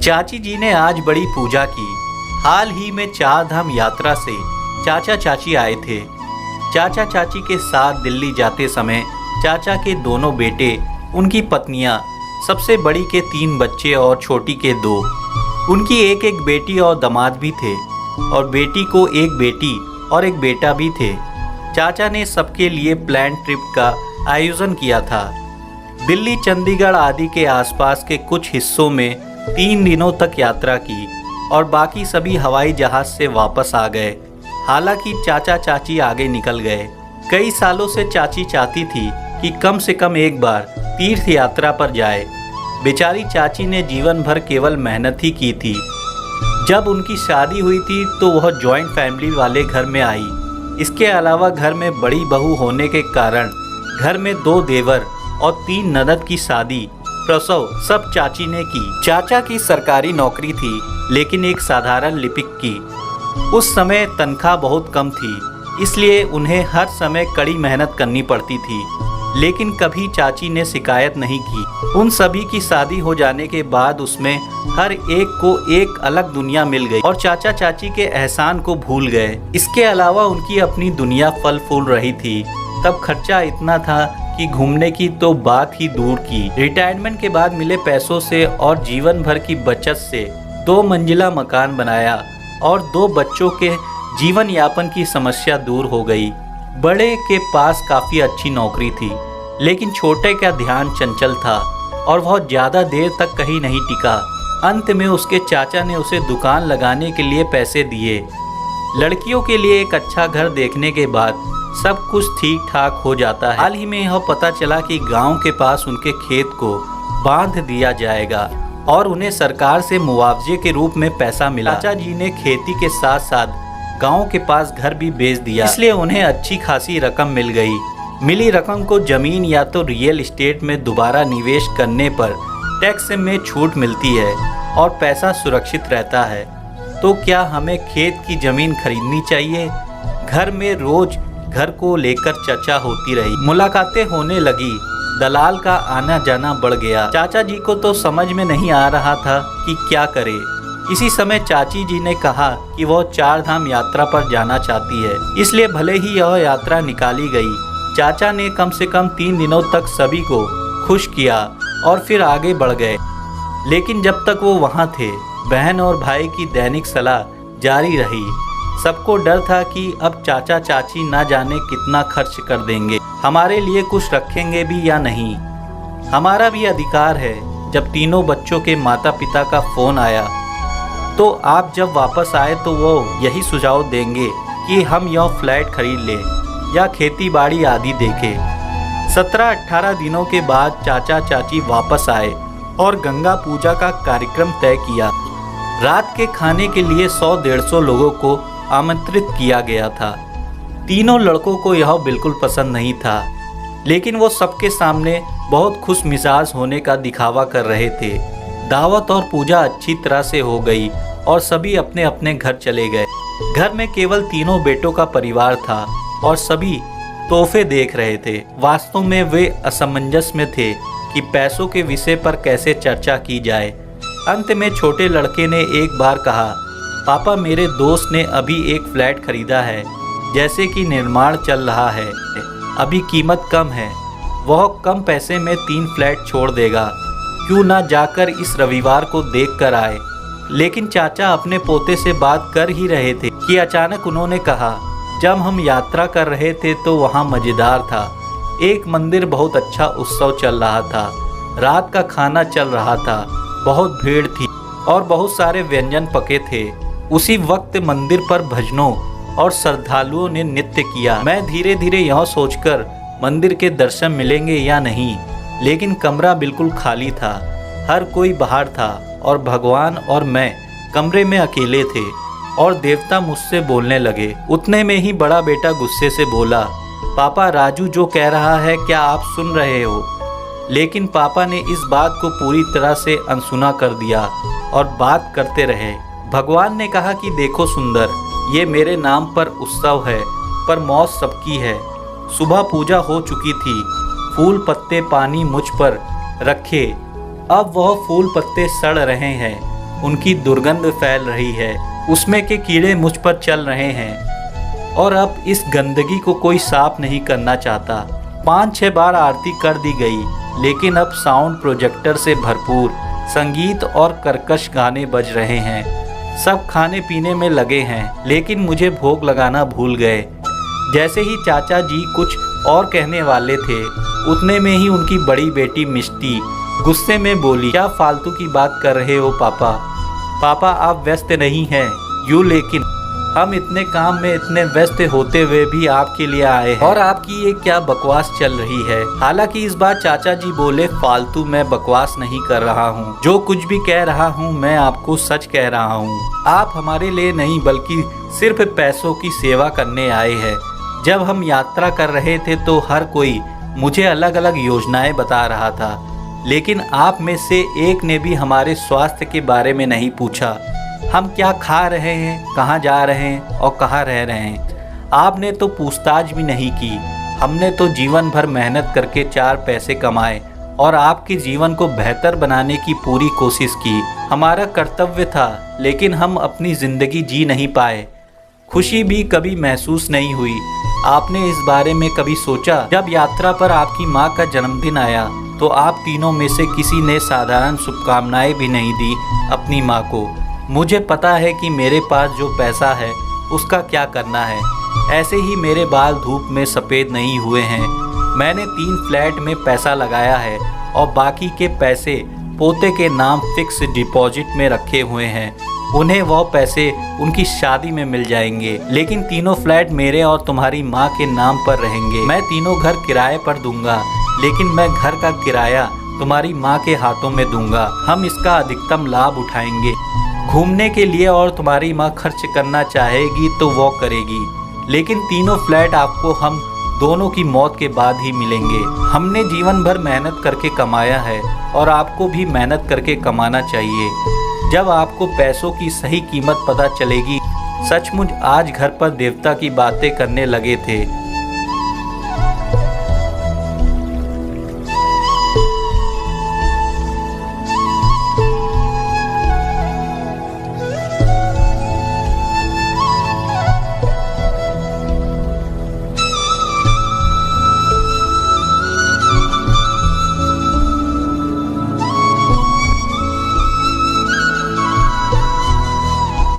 चाची जी ने आज बड़ी पूजा की। हाल ही में 4 धाम यात्रा से चाचा चाची आए थे। चाचा चाची के साथ दिल्ली जाते समय चाचा के दोनों बेटे, उनकी पत्नियां, सबसे बड़ी के 3 बच्चे और छोटी के 2। उनकी एक एक बेटी और दामाद भी थे और बेटी को एक बेटी और एक बेटा भी थे। चाचा ने सबके लिए प्लान ट्रिप का आयोजन किया था। दिल्ली, चंडीगढ़ आदि के आसपास के कुछ हिस्सों में 3 दिनों तक यात्रा की और बाकी सभी हवाई जहाज से वापस आ गए। हालांकि चाचा चाची आगे निकल गए। कई सालों से चाची चाहती थी कि कम से कम एक बार तीर्थ यात्रा पर जाए। बेचारी चाची ने जीवन भर केवल मेहनत ही की थी। जब उनकी शादी हुई थी तो वह जॉइंट फैमिली वाले घर में आई। इसके अलावा घर में बड़ी बहू होने के कारण घर में 2 देवर और 3 ननद की शादी, प्रसव सब चाची ने की। चाचा की सरकारी नौकरी थी, लेकिन एक साधारण लिपिक की। उस समय तनख्वाह बहुत कम थी, इसलिए उन्हें हर समय कड़ी मेहनत करनी पड़ती थी। लेकिन कभी चाची ने शिकायत नहीं की। उन सभी की शादी हो जाने के बाद उसमें हर एक को एक अलग दुनिया मिल गई और चाचा चाची के एहसान को भूल गए। इसके अलावा उनकी अपनी दुनिया फल फूल रही थी। तब खर्चा इतना था कि घूमने की तो बात ही दूर की। रिटायरमेंट के बाद मिले पैसों से और जीवन भर की बचत से 2 मंजिला मकान बनाया और 2 बच्चों के जीवन यापन की समस्या दूर हो गई। बड़े के पास काफ़ी अच्छी नौकरी थी, लेकिन छोटे का ध्यान चंचल था और वह ज़्यादा देर तक कहीं नहीं टिका। अंत में उसके चाचा ने उसे दुकान लगाने के लिए पैसे दिए। लड़कियों के लिए एक अच्छा घर देखने के बाद सब कुछ ठीक ठाक हो जाता है। हाल ही में यह पता चला कि गांव के पास उनके खेत को बांध दिया जाएगा और उन्हें सरकार से मुआवजे के रूप में पैसा मिला। चाचा जी ने खेती के साथ साथ गांव के पास घर भी बेच दिया, इसलिए उन्हें अच्छी खासी रकम मिल गई। मिली रकम को जमीन या तो रियल एस्टेट में दोबारा निवेश करने पर टैक्स में छूट मिलती है और पैसा सुरक्षित रहता है। तो क्या हमें खेत की जमीन खरीदनी चाहिए? घर में रोज घर को लेकर चर्चा होती रही। मुलाकातें होने लगी। दलाल का आना जाना बढ़ गया। चाचा जी को तो समझ में नहीं आ रहा था कि क्या करे। इसी समय चाची जी ने कहा कि वह 4 धाम यात्रा पर जाना चाहती है, इसलिए भले ही यह यात्रा निकाली गई। चाचा ने कम से कम 3 दिनों तक सभी को खुश किया और फिर आगे बढ़ गए। लेकिन जब तक वो वहाँ थे, बहन और भाई की दैनिक सलाह जारी रही। सबको डर था कि अब चाचा चाची ना जाने कितना खर्च कर देंगे, हमारे लिए कुछ रखेंगे भी या नहीं। हमारा भी अधिकार है। जब तीनों बच्चों के माता पिता का फ़ोन आया तो आप जब वापस आए तो वो यही सुझाव देंगे कि हम यह फ्लैट खरीद लें या खेती बाड़ी आदि देखें। 17-18 दिनों के बाद चाचा चाची वापस आए और गंगा पूजा का कार्यक्रम तय किया। रात के खाने के लिए 100-150 लोगों को आमंत्रित किया गया था। तीनों लड़कों को यह बिल्कुल पसंद नहीं था, लेकिन वो सबके सामने बहुत खुश मिजाज होने का दिखावा कर रहे थे। दावत और पूजा अच्छी तरह से हो गई और सभी अपने अपने घर चले गए। घर में केवल तीनों बेटों का परिवार था और सभी तोहफे देख रहे थे। वास्तव में वे असमंजस में थे कि पैसों के विषय पर कैसे चर्चा की जाए। अंत में छोटे लड़के ने एक बार कहा, पापा, मेरे दोस्त ने अभी एक फ्लैट खरीदा है, जैसे कि निर्माण चल रहा है, अभी कीमत कम है, वह कम पैसे में 3 फ्लैट छोड़ देगा, क्यों ना जाकर इस रविवार को देख कर आए। लेकिन चाचा अपने पोते से बात कर ही रहे थे कि अचानक उन्होंने कहा, जब हम यात्रा कर रहे थे तो वहाँ मज़ेदार था। एक मंदिर बहुत अच्छा उत्सव चल रहा था, रात का खाना चल रहा था, बहुत भीड़ थी और बहुत सारे व्यंजन पके थे। उसी वक्त मंदिर पर भजनों और श्रद्धालुओं ने नृत्य किया। मैं धीरे धीरे यह सोचकर मंदिर के दर्शन मिलेंगे या नहीं, लेकिन कमरा बिल्कुल खाली था। हर कोई बाहर था और भगवान और मैं कमरे में अकेले थे और देवता मुझसे बोलने लगे। उतने में ही बड़ा बेटा गुस्से से बोला, पापा, राजू जो कह रहा है क्या आप सुन रहे हो? लेकिन पापा ने इस बात को पूरी तरह से अनसुना कर दिया और बात करते रहे। भगवान ने कहा कि देखो सुंदर, ये मेरे नाम पर उत्सव है, पर मौत सबकी है। सुबह पूजा हो चुकी थी, फूल पत्ते पानी मुझ पर रखे, अब वह फूल पत्ते सड़ रहे हैं। उनकी दुर्गंध फैल रही है, उसमें के कीड़े मुझ पर चल रहे हैं और अब इस गंदगी को कोई साफ नहीं करना चाहता। 5-6 बार आरती कर दी गई, लेकिन अब साउंड प्रोजेक्टर से भरपूर संगीत और कर्कश गाने बज रहे हैं। सब खाने पीने में लगे हैं, लेकिन मुझे भोग लगाना भूल गए। जैसे ही चाचा जी कुछ और कहने वाले थे, उतने में ही उनकी बड़ी बेटी मिष्टी गुस्से में बोली, क्या फालतू की बात कर रहे हो पापा? पापा आप व्यस्त नहीं हैं यूँ, लेकिन हम इतने काम में इतने व्यस्त होते हुए भी आपके लिए आए हैं और आपकी ये क्या बकवास चल रही है। हालांकि इस बार चाचा जी बोले, फालतू मैं बकवास नहीं कर रहा हूँ, जो कुछ भी कह रहा हूँ मैं आपको सच कह रहा हूँ। आप हमारे लिए नहीं बल्कि सिर्फ पैसों की सेवा करने आए हैं। जब हम यात्रा कर रहे थे तो हर कोई मुझे अलग अलग योजनाएं बता रहा था, लेकिन आप में से एक ने भी हमारे स्वास्थ्य के बारे में नहीं पूछा। हम क्या खा रहे हैं, कहाँ जा रहे हैं और कहाँ रह रहे हैं, आपने तो पूछताछ भी नहीं की। हमने तो जीवन भर मेहनत करके 4 पैसे कमाए और आपके जीवन को बेहतर बनाने की पूरी कोशिश की। हमारा कर्तव्य था, लेकिन हम अपनी ज़िंदगी जी नहीं पाए। खुशी भी कभी महसूस नहीं हुई। आपने इस बारे में कभी सोचा? जब यात्रा पर आपकी माँ का जन्मदिन आया तो आप तीनों में से किसी ने साधारण शुभकामनाएं भी नहीं दी अपनी माँ को। मुझे पता है कि मेरे पास जो पैसा है उसका क्या करना है। ऐसे ही मेरे बाल धूप में सफ़ेद नहीं हुए हैं। मैंने 3 फ्लैट में पैसा लगाया है और बाकी के पैसे पोते के नाम फिक्स डिपॉजिट में रखे हुए हैं। उन्हें वो पैसे उनकी शादी में मिल जाएंगे, लेकिन तीनों फ्लैट मेरे और तुम्हारी माँ के नाम पर रहेंगे। मैं तीनों घर किराए पर दूंगा, लेकिन मैं घर का किराया तुम्हारी माँ के हाथों में दूंगा। हम इसका अधिकतम लाभ उठाएंगे। घूमने के लिए और तुम्हारी माँ खर्च करना चाहेगी तो वो करेगी, लेकिन तीनों फ्लैट आपको हम दोनों की मौत के बाद ही मिलेंगे। हमने जीवन भर मेहनत करके कमाया है और आपको भी मेहनत करके कमाना चाहिए। जब आपको पैसों की सही कीमत पता चलेगी। सचमुच आज घर पर देवता की बातें करने लगे थे।